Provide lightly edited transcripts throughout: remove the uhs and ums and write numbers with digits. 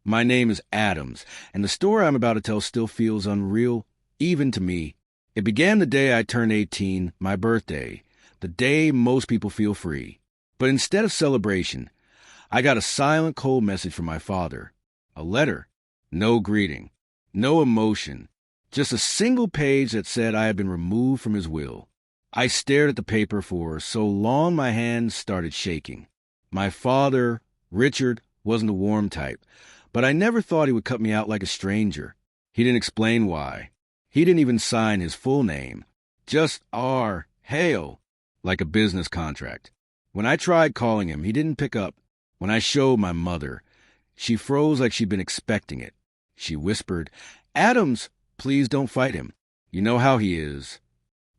My name is Adams, and the story I'm about to tell still feels unreal, even to me. It began the day I turned 18, my birthday, the day most people feel free. But instead of celebration, I got a silent, cold message from my father. A letter. No greeting. No emotion. Just a single page that said I had been removed from his will. I stared at the paper for so long my hands started shaking. My father, Richard, wasn't a warm type, but I never thought he would cut me out like a stranger. He didn't explain why. He didn't even sign his full name. Just R. Hale, like a business contract. When I tried calling him, he didn't pick up. When I showed my mother, she froze like she'd been expecting it. She whispered, "Adams, please don't fight him. You know how he is."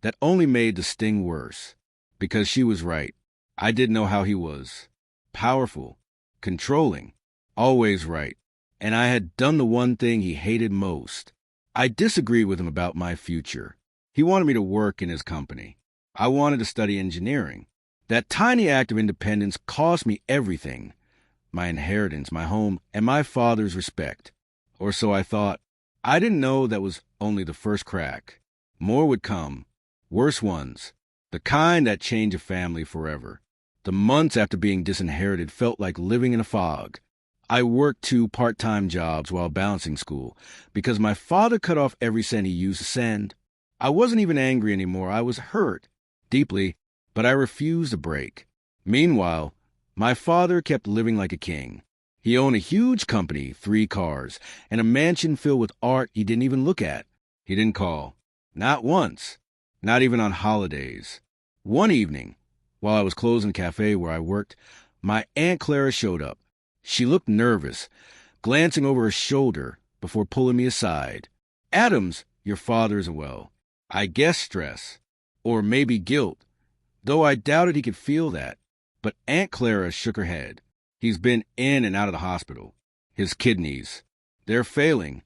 That only made the sting worse, because she was right. I didn't know how he was. Powerful, controlling, always right. And I had done the one thing he hated most. I disagreed with him about my future. He wanted me to work in his company. I wanted to study engineering. That tiny act of independence cost me everything. My inheritance, my home, and my father's respect. Or so I thought. I didn't know that was only the first crack. More would come. Worse ones. The kind that change a family forever. The months after being disinherited felt like living in a fog. I worked 2 part-time jobs while balancing school because my father cut off every cent he used to send. I wasn't even angry anymore. I was hurt. Deeply. But I refused to break. Meanwhile, my father kept living like a king. He owned a huge company, 3 cars, and a mansion filled with art he didn't even look at. He didn't call. Not once. Not even on holidays. One evening, while I was closing the cafe where I worked, my Aunt Clara showed up. She looked nervous, glancing over her shoulder before pulling me aside. "Adams, your father isn't well. I guess stress. Or maybe guilt. Though I doubted he could feel that." But Aunt Clara shook her head. "He's been in and out of the hospital. His kidneys. They're failing."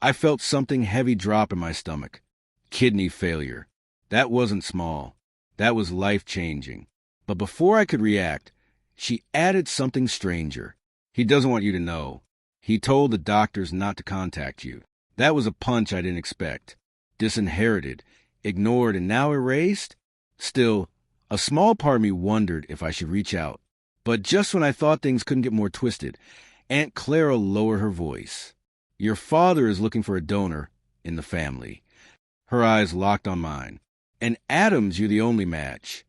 I felt something heavy drop in my stomach. Kidney failure. That wasn't small. That was life-changing. But before I could react, she added something stranger. "He doesn't want you to know. He told the doctors not to contact you." That was a punch I didn't expect. Disinherited, ignored, and now erased? Still, a small part of me wondered if I should reach out. But just when I thought things couldn't get more twisted, Aunt Clara lowered her voice. "Your father is looking for a donor in the family." Her eyes locked on mine. "And Adams, you're the only match."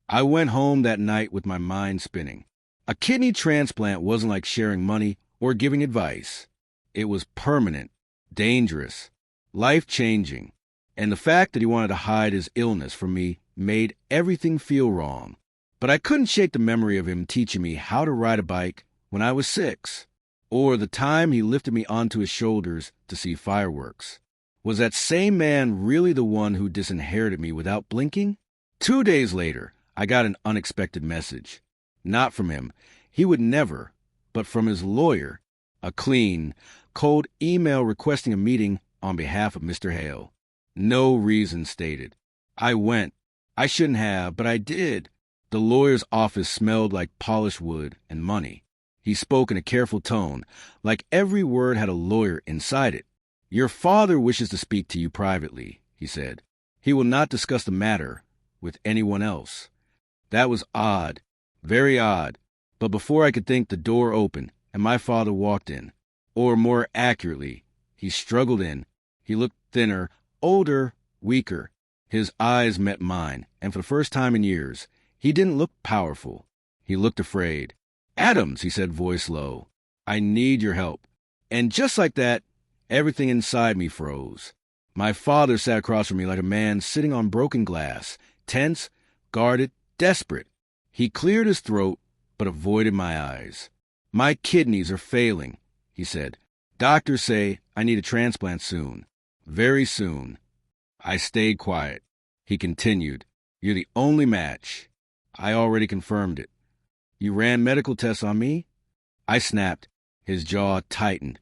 I went home that night with my mind spinning. A kidney transplant wasn't like sharing money or giving advice. It was permanent, dangerous, life-changing. And the fact that he wanted to hide his illness from me made everything feel wrong. But I couldn't shake the memory of him teaching me how to ride a bike when I was 6, or the time he lifted me onto his shoulders to see fireworks. Was that same man really the one who disinherited me without blinking? 2 days later, I got an unexpected message. Not from him. He would never. But from his lawyer. A clean, cold email requesting a meeting on behalf of Mr. Hale. No reason stated. I went. I shouldn't have, but I did. The lawyer's office smelled like polished wood and money. He spoke in a careful tone, like every word had a lawyer inside it. "Your father wishes to speak to you privately," he said. "He will not discuss the matter with anyone else." That was odd, very odd. But before I could think, the door opened, and my father walked in. Or more accurately, he struggled in. He looked thinner, older, weaker. His eyes met mine, and for the first time in years, he didn't look powerful. He looked afraid. "Adams," he said, voice low, "I need your help." And just like that, everything inside me froze. My father sat across from me like a man sitting on broken glass, tense, guarded, desperate. He cleared his throat, but avoided my eyes. "My kidneys are failing," he said. "Doctors say I need a transplant soon. Very soon." I stayed quiet. He continued, "You're the only match. I already confirmed it." "You ran medical tests on me?" I snapped. His jaw tightened,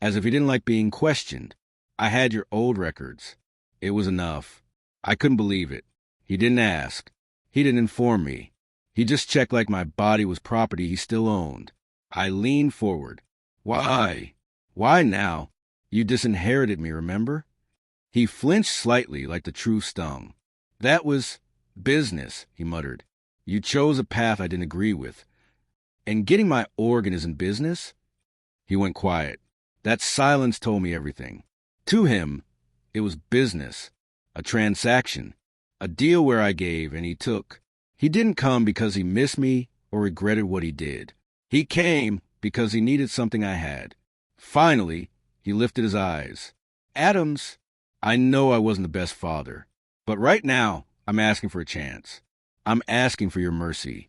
as if he didn't like being questioned. "I had your old records." It was enough. I couldn't believe it. He didn't ask. He didn't inform me. He just checked like my body was property he still owned. I leaned forward. Why? Why now? You disinherited me, remember? He flinched slightly like the truth stung. That was business, he muttered. You chose a path I didn't agree with. And getting my organ isn't business? He went quiet. That silence told me everything. To him, it was business, a transaction, a deal where I gave and he took. He didn't come because he missed me or regretted what he did. He came because he needed something I had. Finally, he lifted his eyes. Adams, I know I wasn't the best father, but right now, I'm asking for a chance. I'm asking for your mercy.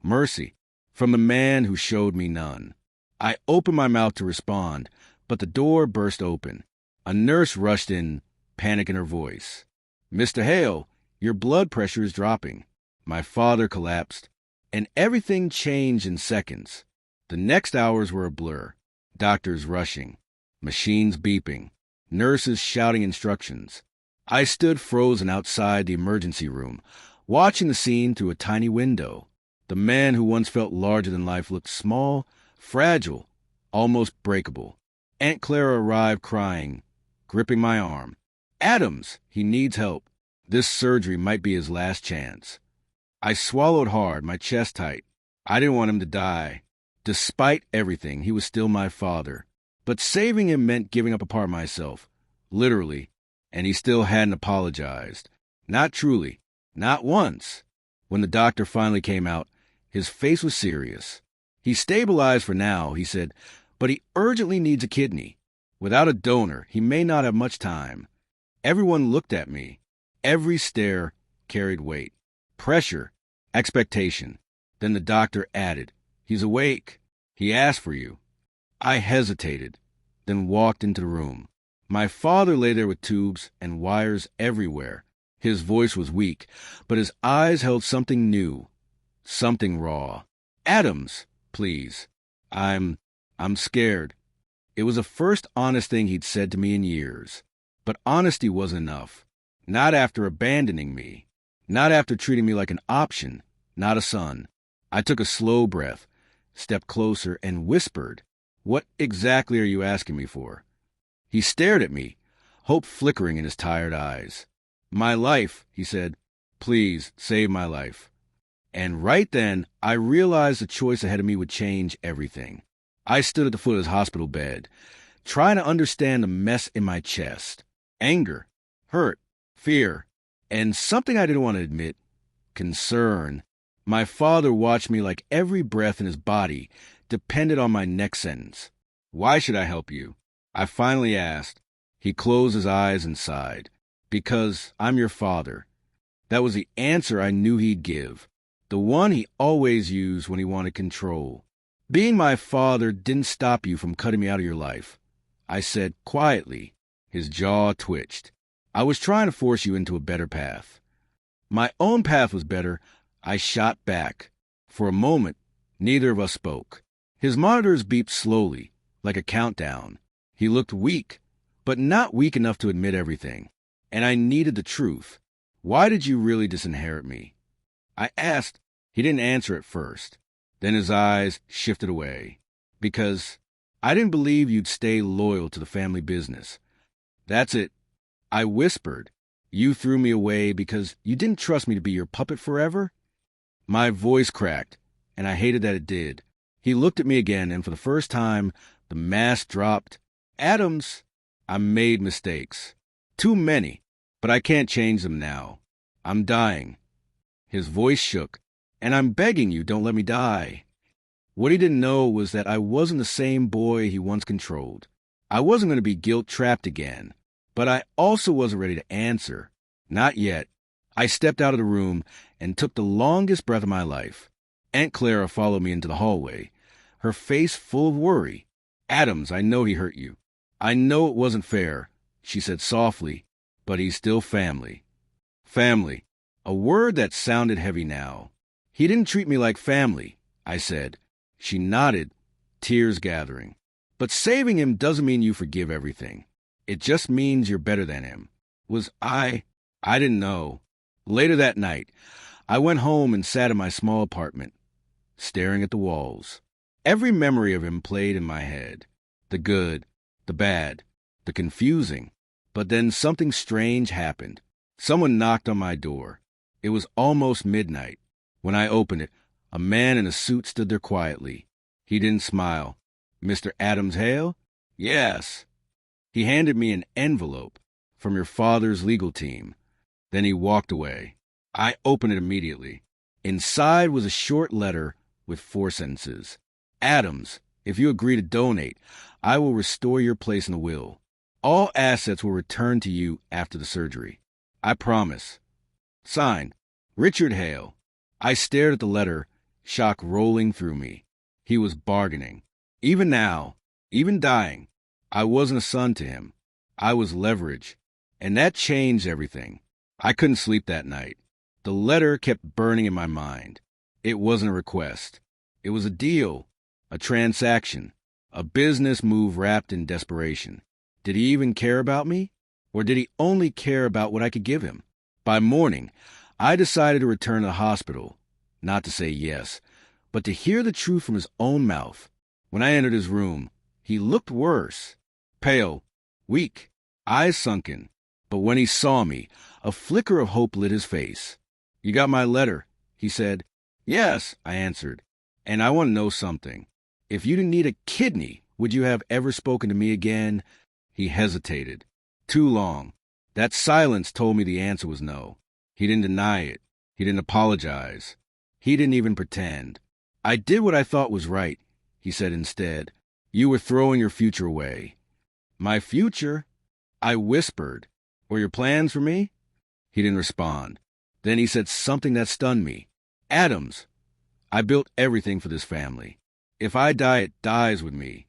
Mercy from the man who showed me none. I opened my mouth to respond, but the door burst open. A nurse rushed in, panic in her voice. Mr. Hale, your blood pressure is dropping. My father collapsed, and everything changed in seconds. The next hours were a blur. Doctors rushing, machines beeping, nurses shouting instructions. I stood frozen outside the emergency room, watching the scene through a tiny window. The man who once felt larger than life looked small, fragile, almost breakable. Aunt Clara arrived crying, gripping my arm. Adams, he needs help. This surgery might be his last chance. I swallowed hard, my chest tight. I didn't want him to die. Despite everything, he was still my father. But saving him meant giving up a part of myself, literally, and he still hadn't apologized. Not truly, not once. When the doctor finally came out, his face was serious. He's stabilized for now, he said, but he urgently needs a kidney. Without a donor, he may not have much time. Everyone looked at me. Every stare carried weight. Pressure, expectation. Then the doctor added, he's awake. He asked for you. I hesitated, then walked into the room. My father lay there with tubes and wires everywhere. His voice was weak, but his eyes held something new, something raw. Adams, please. I'm scared. It was the first honest thing he'd said to me in years. But honesty wasn't enough. Not after abandoning me. Not after treating me like an option, not a son. I took a slow breath, stepped closer, and whispered, What exactly are you asking me for? He stared at me, hope flickering in his tired eyes. My life, he said. Please, save my life. And right then, I realized the choice ahead of me would change everything. I stood at the foot of his hospital bed, trying to understand the mess in my chest. Anger, hurt, fear, and something I didn't want to admit, concern. My father watched me like every breath in his body depended on my next sentence. Why should I help you? I finally asked. He closed his eyes and sighed. Because I'm your father. That was the answer I knew he'd give. The one he always used when he wanted control. Being my father didn't stop you from cutting me out of your life. I said quietly. His jaw twitched. I was trying to force you into a better path. My own path was better. I shot back. For a moment, neither of us spoke. His monitors beeped slowly, like a countdown. He looked weak, but not weak enough to admit everything. And I needed the truth. Why did you really disinherit me? I asked. He didn't answer at first. Then his eyes shifted away. Because I didn't believe you'd stay loyal to the family business. That's it. I whispered. You threw me away because you didn't trust me to be your puppet forever? My voice cracked, and I hated that it did. He looked at me again, and for the first time, the mask dropped. Adams, I made mistakes. Too many, but I can't change them now. I'm dying. His voice shook. And I'm begging you, don't let me die. What he didn't know was that I wasn't the same boy he once controlled. I wasn't going to be guilt-trapped again. But I also wasn't ready to answer. Not yet. I stepped out of the room and took the longest breath of my life. Aunt Clara followed me into the hallway, her face full of worry. Adams, I know he hurt you. I know it wasn't fair, she said softly, but he's still family. Family. A word that sounded heavy now. He didn't treat me like family, I said. She nodded, tears gathering. But saving him doesn't mean you forgive everything. It just means you're better than him. I didn't know. Later that night, I went home and sat in my small apartment, staring at the walls. Every memory of him played in my head. The good, the bad, the confusing. But then something strange happened. Someone knocked on my door. It was almost midnight. When I opened it, a man in a suit stood there quietly. He didn't smile. "Mr. Adams Hale?" "Yes." He handed me an envelope from your father's legal team. Then he walked away. I opened it immediately. Inside was a short letter with 4 sentences. "Adams, if you agree to donate, I will restore your place in the will. All assets will return to you after the surgery. I promise." Signed, Richard Hale. I stared at the letter, shock rolling through me. He was bargaining. Even now, even dying, I wasn't a son to him. I was leverage. And that changed everything. I couldn't sleep that night. The letter kept burning in my mind. It wasn't a request. It was a deal, a transaction, a business move wrapped in desperation. Did he even care about me? Or did he only care about what I could give him? By morning, I decided to return to the hospital, not to say yes, but to hear the truth from his own mouth. When I entered his room, he looked worse, pale, weak, eyes sunken. But when he saw me, a flicker of hope lit his face. "You got my letter," he said. "Yes," I answered. "And I want to know something. If you didn't need a kidney, would you have ever spoken to me again?" He hesitated. Too long. That silence told me the answer was no. He didn't deny it. He didn't apologize. He didn't even pretend. "I did what I thought was right," he said instead. "You were throwing your future away." "My future?" I whispered. "Or your plans for me?" He didn't respond. Then he said something that stunned me. "Adams, I built everything for this family. If I die, it dies with me."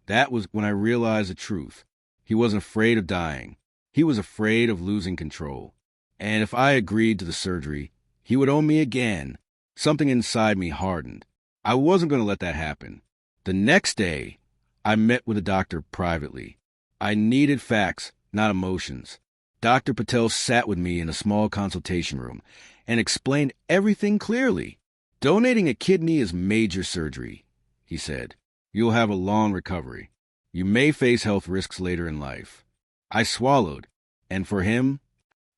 That was when I realized the truth. He wasn't afraid of dying. He was afraid of losing control. And if I agreed to the surgery, he would own me again. Something inside me hardened. I wasn't going to let that happen. The next day, I met with a doctor privately. I needed facts, not emotions. Dr. Patel sat with me in a small consultation room and explained everything clearly. "Donating a kidney is major surgery," he said. "You'll have a long recovery. You may face health risks later in life." I swallowed, and for him,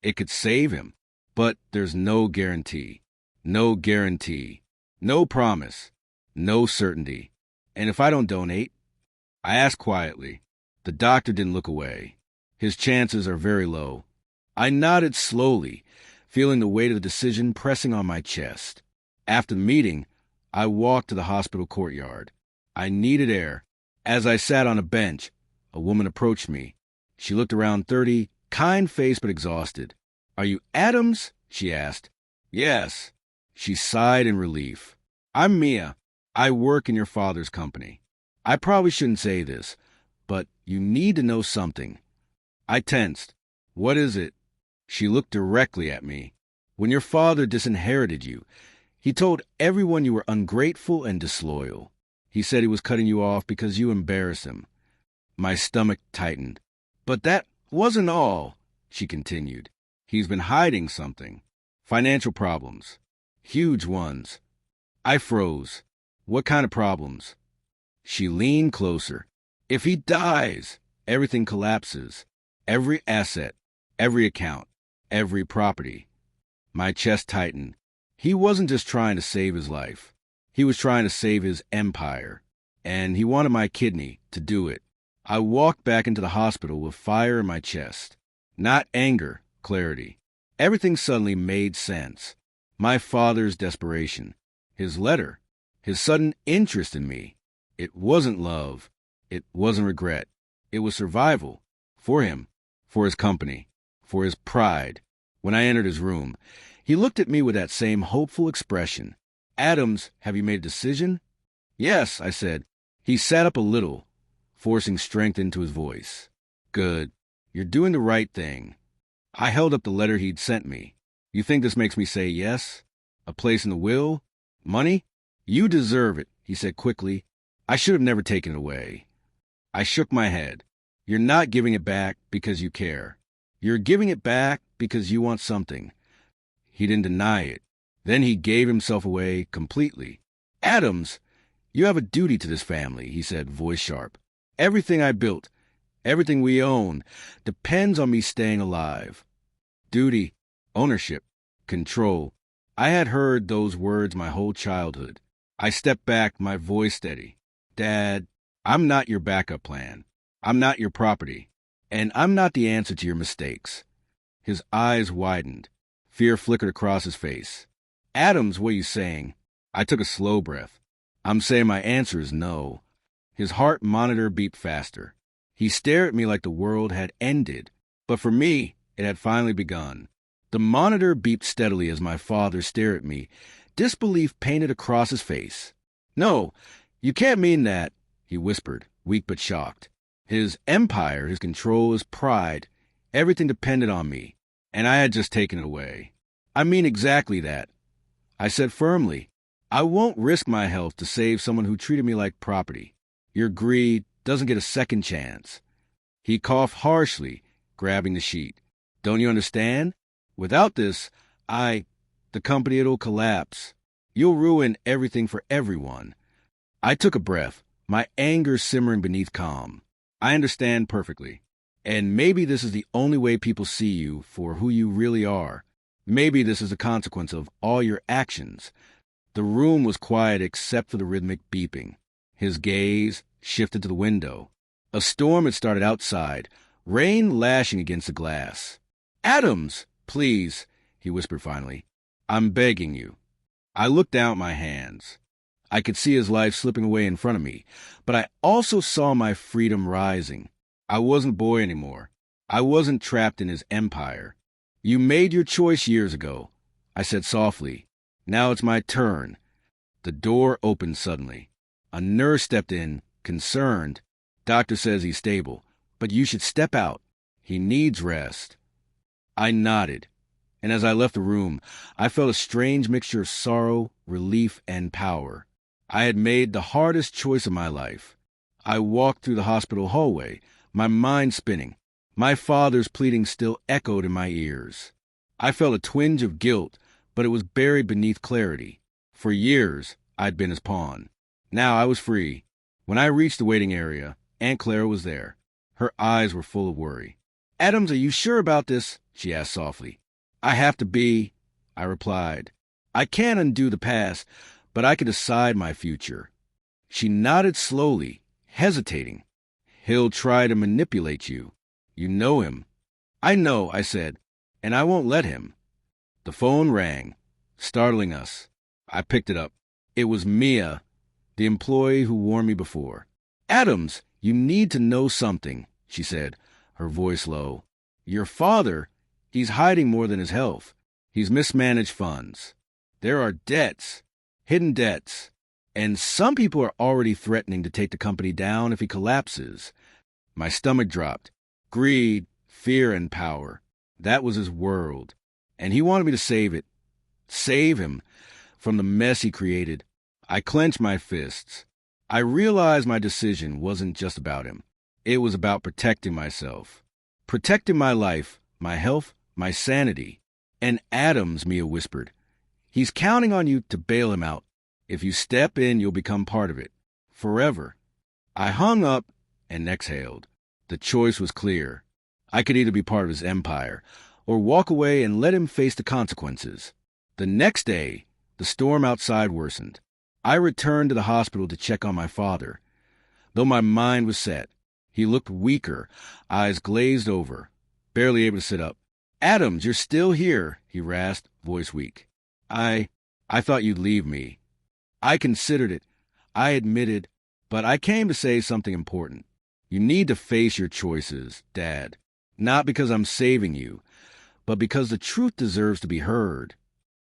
it could save him. But there's no guarantee. No guarantee. No promise. No certainty. And if I don't donate? I asked quietly. The doctor didn't look away. His chances are very low. I nodded slowly, feeling the weight of the decision pressing on my chest. After the meeting, I walked to the hospital courtyard. I needed air. As I sat on a bench, a woman approached me. She looked around 30, kind-faced but exhausted. "Are you Adams?" she asked. "Yes." She sighed in relief. "I'm Mia. I work in your father's company. I probably shouldn't say this, but you need to know something." I tensed. "What is it?" She looked directly at me. "When your father disinherited you, he told everyone you were ungrateful and disloyal. He said he was cutting you off because you embarrassed him." My stomach tightened. "But that wasn't all," she continued. "He's been hiding something. Financial problems. Huge ones." I froze. "What kind of problems?" She leaned closer. "If he dies, everything collapses. Every asset, every account, every property." My chest tightened. He wasn't just trying to save his life. He was trying to save his empire. And he wanted my kidney to do it. I walked back into the hospital with fire in my chest. Not anger, clarity. Everything suddenly made sense. My father's desperation. His letter. His sudden interest in me. It wasn't love. It wasn't regret. It was survival. For him. For his company. For his pride. When I entered his room, he looked at me with that same hopeful expression. "Adams, have you made a decision?" "Yes," I said. He sat up a little, forcing strength into his voice. "Good. You're doing the right thing." I held up the letter he'd sent me. "You think this makes me say yes? A place in the will? Money?" "You deserve it," he said quickly. "I should have never taken it away." I shook my head. "You're not giving it back because you care. You're giving it back because you want something." He didn't deny it. Then he gave himself away completely. "Adams, You have a duty to this family, he said, voice sharp. Everything I built, everything we own, depends on me staying alive. Duty, ownership, control. I had heard those words my whole childhood. I stepped back, my voice steady. Dad, I'm not your backup plan. I'm not your property. And I'm not the answer to your mistakes. His eyes widened. Fear flickered across his face. Adams, what are you saying? I took a slow breath. I'm saying my answer is no. His heart monitor beeped faster. He stared at me like the world had ended. But for me, it had finally begun. The monitor beeped steadily as my father stared at me, disbelief painted across his face. No, you can't mean that, he whispered, weak but shocked. His empire, his control, his pride, everything depended on me, and I had just taken it away. I mean exactly that. I said firmly, I won't risk my health to save someone who treated me like property. Your greed doesn't get a second chance. He coughed harshly, grabbing the sheet. Don't you understand? Without this, the company, it'll collapse. You'll ruin everything for everyone. I took a breath, my anger simmering beneath calm. I understand perfectly. And maybe this is the only way people see you for who you really are. Maybe this is a consequence of all your actions. The room was quiet except for the rhythmic beeping. His gaze shifted to the window. A storm had started outside, rain lashing against the glass. Adams! Please, he whispered finally. I'm begging you. I looked down at my hands. I could see his life slipping away in front of me, but I also saw my freedom rising. I wasn't a boy anymore. I wasn't trapped in his empire. You made your choice years ago, I said softly. Now it's my turn. The door opened suddenly. A nurse stepped in, concerned. Doctor says he's stable, but you should step out. He needs rest. I nodded, and as I left the room, I felt a strange mixture of sorrow, relief, and power. I had made the hardest choice of my life. I walked through the hospital hallway, my mind spinning. My father's pleading still echoed in my ears. I felt a twinge of guilt, but it was buried beneath clarity. For years, I'd been his pawn. Now I was free. When I reached the waiting area, Aunt Clara was there. Her eyes were full of worry. Adams, are you sure about this? She asked softly. I have to be, I replied. I can't undo the past, but I can decide my future. She nodded slowly, hesitating. He'll try to manipulate you. You know him. I know, I said, and I won't let him. The phone rang, startling us. I picked it up. It was Mia, the employee who warned me before. Adams, you need to know something, she said, her voice low. Your father, he's hiding more than his health. He's mismanaged funds. There are debts, hidden debts, and some people are already threatening to take the company down if he collapses. My stomach dropped. Greed, fear, and power. That was his world, and he wanted me to save it. Save him from the mess he created. I clenched my fists. I realized my decision wasn't just about him. It was about protecting myself. Protecting my life, my health, my sanity. And Adams, Mia whispered. He's counting on you to bail him out. If you step in, you'll become part of it. Forever. I hung up and exhaled. The choice was clear. I could either be part of his empire or walk away and let him face the consequences. The next day, the storm outside worsened. I returned to the hospital to check on my father. Though my mind was set, he looked weaker, eyes glazed over, barely able to sit up. Adams, you're still here, he rasped, voice weak. I thought you'd leave me. I considered it. I admitted, but I came to say something important. You need to face your choices, Dad. Not because I'm saving you, but because the truth deserves to be heard.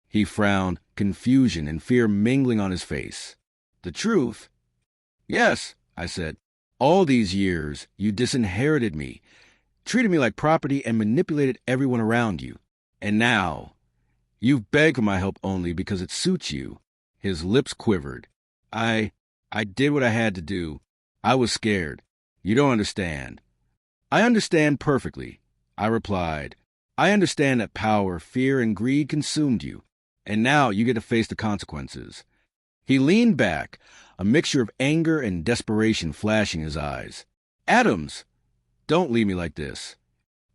He frowned, confusion and fear mingling on his face. The truth? Yes, I said. All these years, you disinherited me, treated me like property and manipulated everyone around you. And now, you've begged for my help only because it suits you. His lips quivered. I did what I had to do. I was scared. You don't understand. I understand perfectly, I replied. I understand that power, fear, and greed consumed you, and now you get to face the consequences. He leaned back, a mixture of anger and desperation flashing in his eyes. "Adams, don't leave me like this."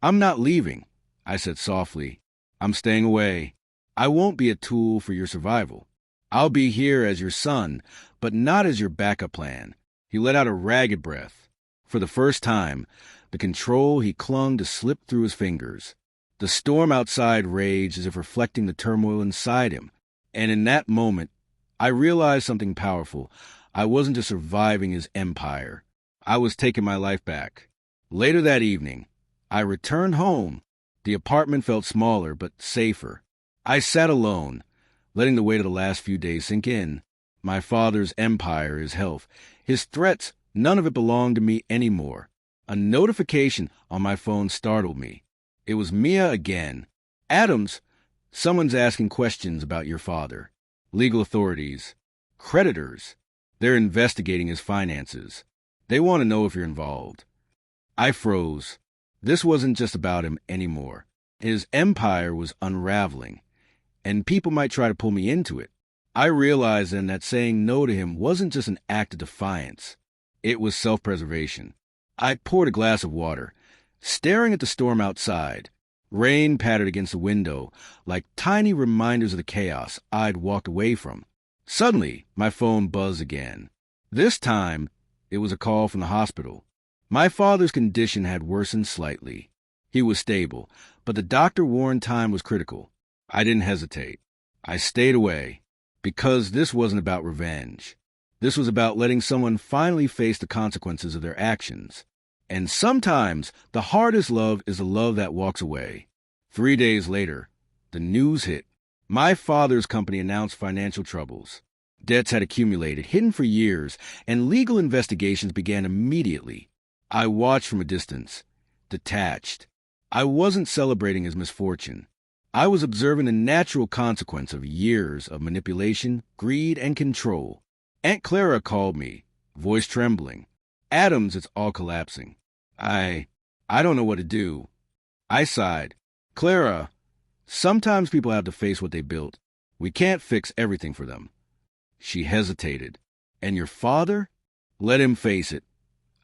"I'm not leaving," I said softly. "I'm staying away. I won't be a tool for your survival. I'll be here as your son, but not as your backup plan." He let out a ragged breath. For the first time, the control he clung to slipped through his fingers. The storm outside raged as if reflecting the turmoil inside him. And in that moment, I realized something powerful. I wasn't just surviving his empire. I was taking my life back. Later that evening, I returned home. The apartment felt smaller, but safer. I sat alone, letting the weight of the last few days sink in. My father's empire, his health, his threats, none of it belonged to me anymore. A notification on my phone startled me. It was Mia again. "Adams, someone's asking questions about your father. Legal authorities. Creditors. They're investigating his finances. They want to know if you're involved." I froze. This wasn't just about him anymore. His empire was unraveling, and people might try to pull me into it. I realized then that saying no to him wasn't just an act of defiance. It was self-preservation. I poured a glass of water, staring at the storm outside. Rain pattered against the window like tiny reminders of the chaos I'd walked away from. Suddenly, my phone buzzed again. This time, it was a call from the hospital. My father's condition had worsened slightly. He was stable, but the doctor warned time was critical. I didn't hesitate. I stayed away, because this wasn't about revenge. This was about letting someone finally face the consequences of their actions. And sometimes, the hardest love is the love that walks away. 3 days later, the news hit. My father's company announced financial troubles. Debts had accumulated, hidden for years, and legal investigations began immediately. I watched from a distance, detached. I wasn't celebrating his misfortune. I was observing the natural consequence of years of manipulation, greed, and control. Aunt Clara called me, voice trembling. "Adams, it's all collapsing." I don't know what to do." I sighed. "Clara, sometimes people have to face what they built. We can't fix everything for them." She hesitated. "And your father?" "Let him face it."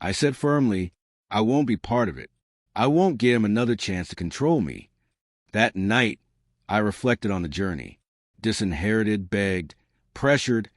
I said firmly, "I won't be part of it. I won't give him another chance to control me." That night, I reflected on the journey. Disinherited, begged, pressured,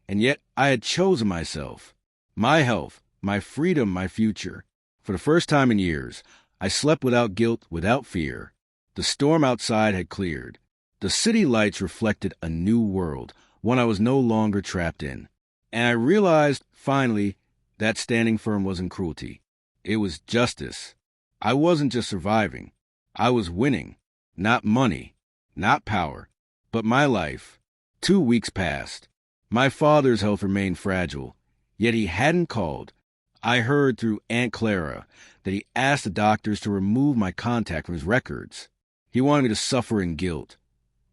and yet I had chosen myself. My health, my freedom, my future. For the first time in years, I slept without guilt, without fear. The storm outside had cleared. The city lights reflected a new world, one I was no longer trapped in. And I realized, finally, that standing firm wasn't cruelty. It was justice. I wasn't just surviving. I was winning. Not money, not power, but my life. 2 weeks passed. My father's health remained fragile, yet he hadn't called. I heard through Aunt Clara that he asked the doctors to remove my contact from his records. He wanted me to suffer in guilt,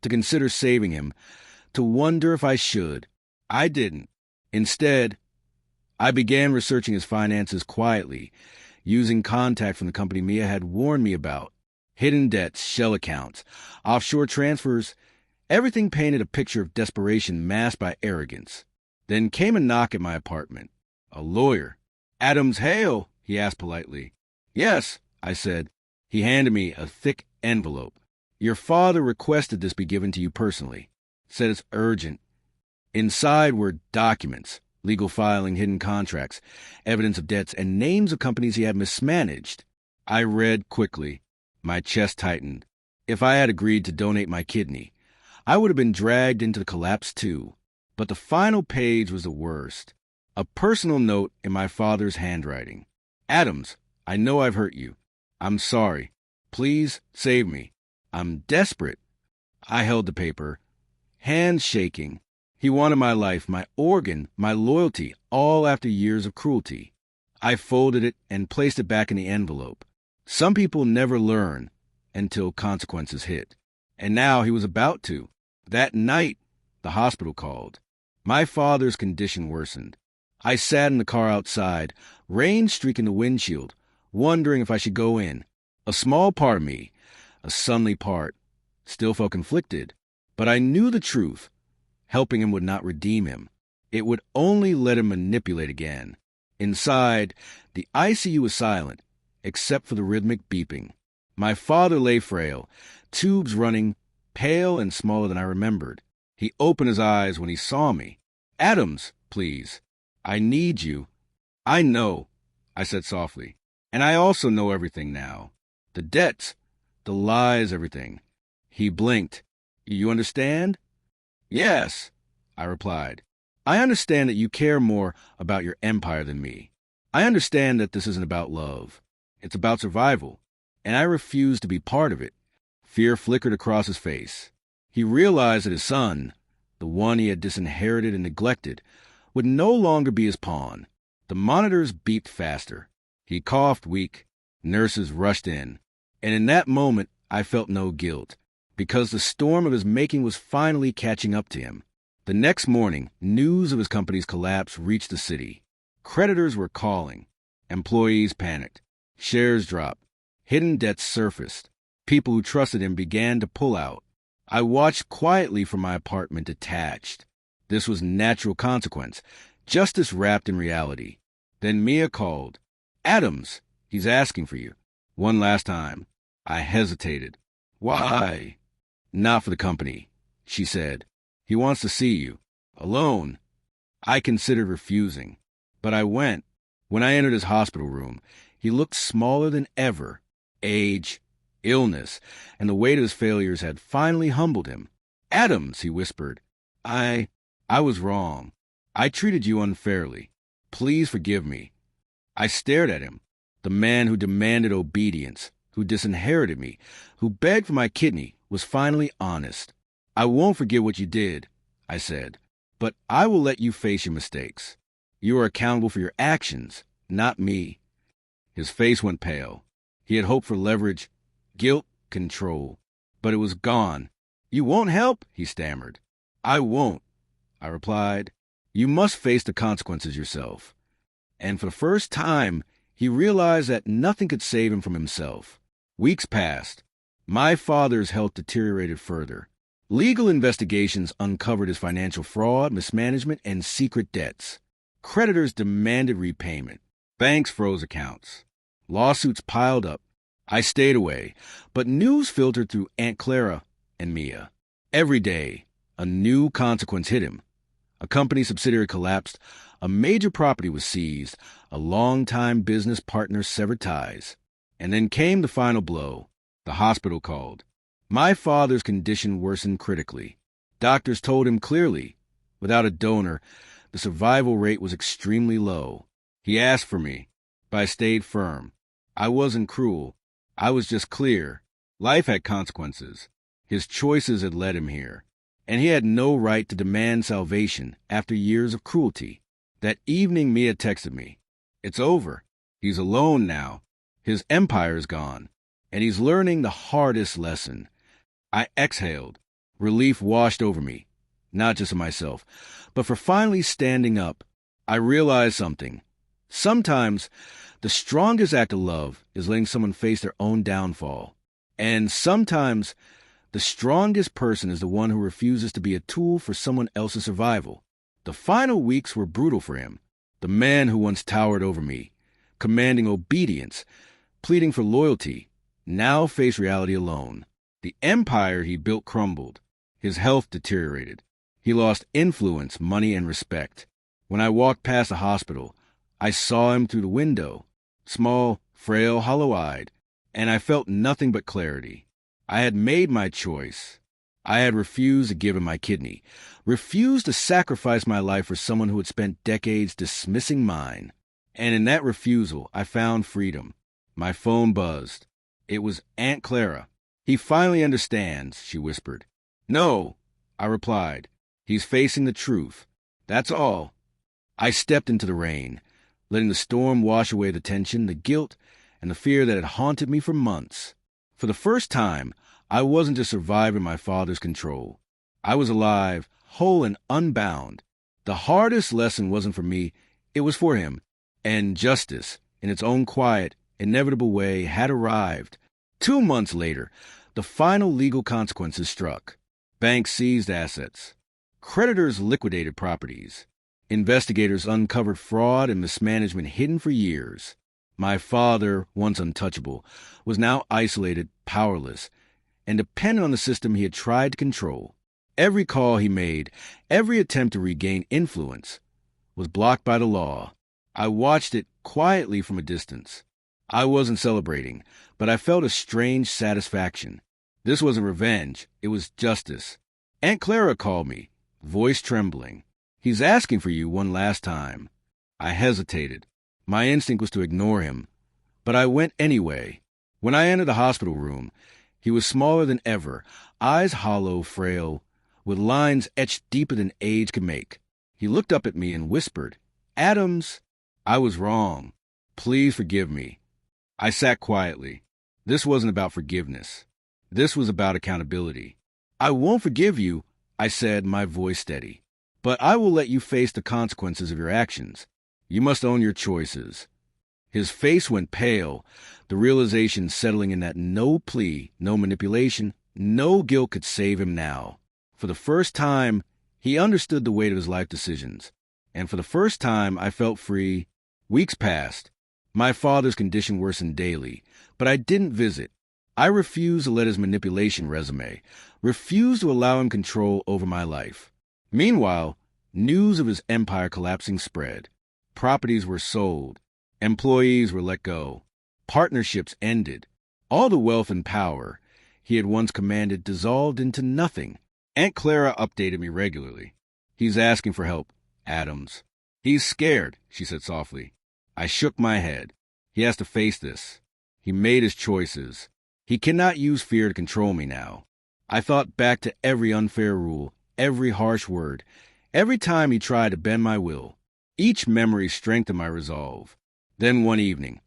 to consider saving him, to wonder if I should. I didn't. Instead, I began researching his finances quietly, using contact from the company Mia had warned me about. Hidden debts, shell accounts, offshore transfers, everything painted a picture of desperation masked by arrogance. Then came a knock at my apartment. A lawyer. "Adams Hale?" he asked politely. "Yes," I said. He handed me a thick envelope. "Your father requested this be given to you personally. Said it's urgent." Inside were documents, legal filing, hidden contracts, evidence of debts, and names of companies he had mismanaged. I read quickly. My chest tightened. If I had agreed to donate my kidney, I would have been dragged into the collapse too. But the final page was the worst. A personal note in my father's handwriting. "Adams, I know I've hurt you. I'm sorry. Please save me. I'm desperate." I held the paper, hands shaking. He wanted my life, my organ, my loyalty, all after years of cruelty. I folded it and placed it back in the envelope. Some people never learn until consequences hit. And now he was about to. That night, the hospital called. My father's condition worsened. I sat in the car outside, rain streaking the windshield, wondering if I should go in. A small part of me, a sonly part, still felt conflicted. But I knew the truth. Helping him would not redeem him. It would only let him manipulate again. Inside, the ICU was silent, except for the rhythmic beeping. My father lay frail, tubes running, pale and smaller than I remembered. He opened his eyes when he saw me. "Adams, please. I need you." "I know," I said softly. "And I also know everything now. The debts, the lies, everything." He blinked. "You understand?" "Yes," I replied. "I understand that you care more about your empire than me. I understand that this isn't about love. It's about survival, and I refuse to be part of it." Fear flickered across his face. He realized that his son, the one he had disinherited and neglected, would no longer be his pawn. The monitors beeped faster. He coughed weak. Nurses rushed in. And in that moment, I felt no guilt, because the storm of his making was finally catching up to him. The next morning, news of his company's collapse reached the city. Creditors were calling. Employees panicked. Shares dropped. Hidden debts surfaced. People who trusted him began to pull out. I watched quietly from my apartment detached. This was natural consequence, justice wrapped in reality. Then Mia called. "Adams, he's asking for you." One last time. I hesitated. "Why?" "Not for the company," she said. "He wants to see you. Alone." I considered refusing, but I went. When I entered his hospital room, he looked smaller than ever. Age, illness, and the weight of his failures had finally humbled him. "Adams," he whispered, I was wrong. I treated you unfairly. Please forgive me." I stared at him, the man who demanded obedience, who disinherited me, who begged for my kidney, was finally honest. "I won't forget what you did," I said, "but I will let you face your mistakes. You are accountable for your actions, not me." His face went pale. He had hoped for leverage, guilt, control, but it was gone. "You won't help?" he stammered. "I won't," I replied. "You must face the consequences yourself." And for the first time, he realized that nothing could save him from himself. Weeks passed. My father's health deteriorated further. Legal investigations uncovered his financial fraud, mismanagement, and secret debts. Creditors demanded repayment. Banks froze accounts. Lawsuits piled up. I stayed away, but news filtered through Aunt Clara and Mia. Every day, a new consequence hit him. A company subsidiary collapsed, a major property was seized, a longtime business partner severed ties. And then came the final blow. The hospital called. My father's condition worsened critically. Doctors told him clearly, without a donor, the survival rate was extremely low. He asked for me, but I stayed firm. I wasn't cruel. I was just clear. Life had consequences. His choices had led him here. And he had no right to demand salvation after years of cruelty. That evening, Mia texted me. "It's over. He's alone now. His empire is gone. And he's learning the hardest lesson." I exhaled. Relief washed over me. Not just for myself, but for finally standing up. I realized something. Sometimes, the strongest act of love is letting someone face their own downfall. And sometimes, the strongest person is the one who refuses to be a tool for someone else's survival. The final weeks were brutal for him. The man who once towered over me, commanding obedience, pleading for loyalty, now faced reality alone. The empire he built crumbled. His health deteriorated. He lost influence, money, and respect. When I walked past the hospital, I saw him through the window, small, frail, hollow-eyed, and I felt nothing but clarity. I had made my choice. I had refused to give him my kidney, refused to sacrifice my life for someone who had spent decades dismissing mine. And in that refusal, I found freedom. My phone buzzed. It was Aunt Clara. "He finally understands," she whispered. "No," I replied. "He's facing the truth. That's all." I stepped into the rain, letting the storm wash away the tension, the guilt, and the fear that had haunted me for months. For the first time, I wasn't just surviving my father's control. I was alive, whole and unbound. The hardest lesson wasn't for me, it was for him. And justice, in its own quiet, inevitable way, had arrived. 2 months later, the final legal consequences struck. Banks seized assets. Creditors liquidated properties. Investigators uncovered fraud and mismanagement hidden for years. My father, once untouchable, was now isolated, powerless, and dependent on the system he had tried to control. Every call he made, every attempt to regain influence, was blocked by the law. I watched it quietly from a distance. I wasn't celebrating, but I felt a strange satisfaction. This wasn't revenge, it was justice. Aunt Clara called me, voice trembling. "He's asking for you one last time." I hesitated. My instinct was to ignore him, but I went anyway. When I entered the hospital room, he was smaller than ever, eyes hollow, frail, with lines etched deeper than age could make. He looked up at me and whispered, "Adams." I was wrong. "Please forgive me." I sat quietly. This wasn't about forgiveness. This was about accountability. "I won't forgive you," I said, my voice steady. "But I will let you face the consequences of your actions. You must own your choices." His face went pale, the realization settling in that no plea, no manipulation, no guilt could save him now. For the first time, he understood the weight of his life decisions. And for the first time, I felt free. Weeks passed. My father's condition worsened daily, but I didn't visit. I refused to let his manipulation resume, refused to allow him control over my life. Meanwhile, news of his empire collapsing spread. Properties were sold. Employees were let go. Partnerships ended. All the wealth and power he had once commanded dissolved into nothing. Aunt Clara updated me regularly. "He's asking for help, Adams." "He's scared," she said softly. I shook my head. "He has to face this. He made his choices. He cannot use fear to control me now." I thought back to every unfair rule, every harsh word, every time he tried to bend my will. Each memory strengthened my resolve. Then one evening,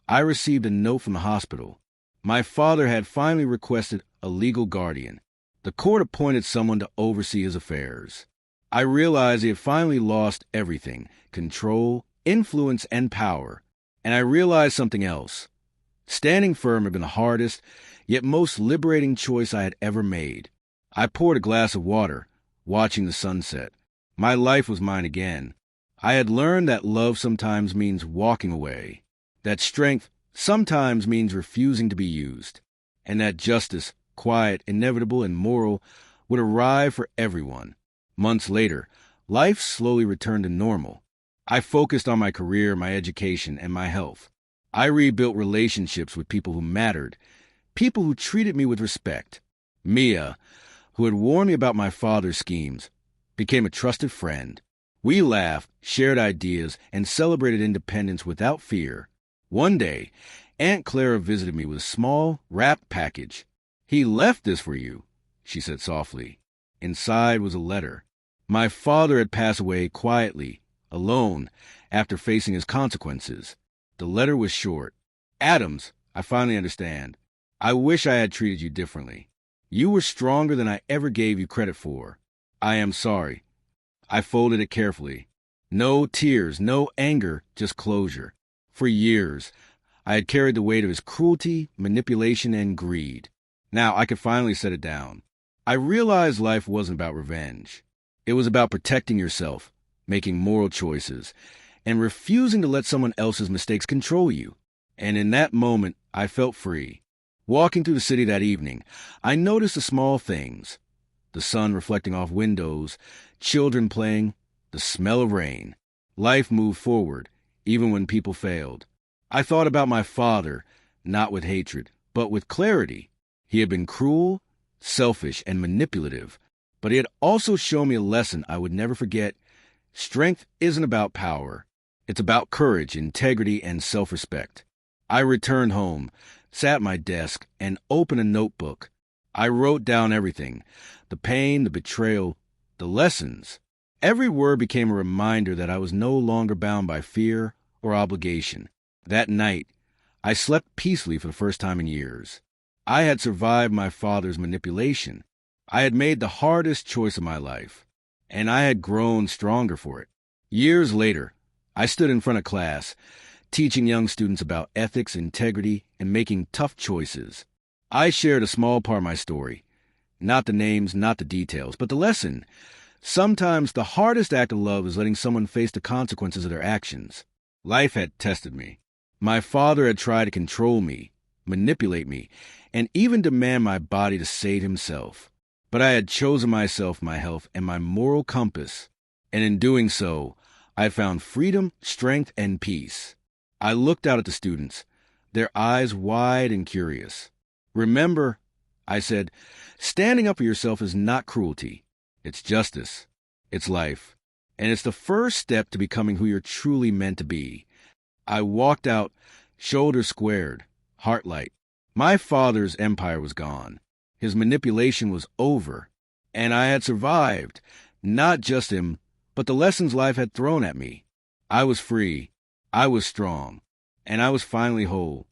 I received a note from the hospital. My father had finally requested a legal guardian. The court appointed someone to oversee his affairs. I realized he had finally lost everything: control, influence, and power. And I realized something else. Standing firm had been the hardest, yet most liberating choice I had ever made. I poured a glass of water, watching the sunset. My life was mine again. I had learned that love sometimes means walking away, that strength sometimes means refusing to be used, and that justice, quiet, inevitable, and moral, would arrive for everyone. Months later, life slowly returned to normal. I focused on my career, my education, and my health. I rebuilt relationships with people who mattered, people who treated me with respect. Mia, who had warned me about my father's schemes, became a trusted friend. We laughed, shared ideas, and celebrated independence without fear. One day, Aunt Clara visited me with a small, wrapped package. "He left this for you," she said softly. Inside was a letter. My father had passed away quietly, alone, after facing his consequences. The letter was short. "Adams, I finally understand. I wish I had treated you differently. You were stronger than I ever gave you credit for. I am sorry." I folded it carefully. No tears, no anger, just closure. For years, I had carried the weight of his cruelty, manipulation, and greed. Now I could finally set it down. I realized life wasn't about revenge. It was about protecting yourself, making moral choices, and refusing to let someone else's mistakes control you. And in that moment, I felt free. Walking through the city that evening, I noticed the small things. The sun reflecting off windows, children playing, the smell of rain. Life moved forward, even when people failed. I thought about my father, not with hatred, but with clarity. He had been cruel, selfish, and manipulative, but he had also shown me a lesson I would never forget. Strength isn't about power. It's about courage, integrity, and self-respect. I returned home, sat at my desk, and opened a notebook. I wrote down everything: the pain, the betrayal, the lessons. Every word became a reminder that I was no longer bound by fear or obligation. That night, I slept peacefully for the first time in years. I had survived my father's manipulation. I had made the hardest choice of my life, and I had grown stronger for it. Years later, I stood in front of class, teaching young students about ethics, integrity, and making tough choices. I shared a small part of my story. Not the names, not the details, but the lesson. Sometimes the hardest act of love is letting someone face the consequences of their actions. Life had tested me. My father had tried to control me, manipulate me, and even demand my body to save himself. But I had chosen myself, my health, and my moral compass, and in doing so, I found freedom, strength, and peace. I looked out at the students, their eyes wide and curious. Remember, I said, standing up for yourself is not cruelty. It's justice. It's life. And it's the first step to becoming who you're truly meant to be. I walked out, shoulders squared, heart light. My father's empire was gone. His manipulation was over. And I had survived, not just him, but the lessons life had thrown at me. I was free. I was strong. And I was finally whole.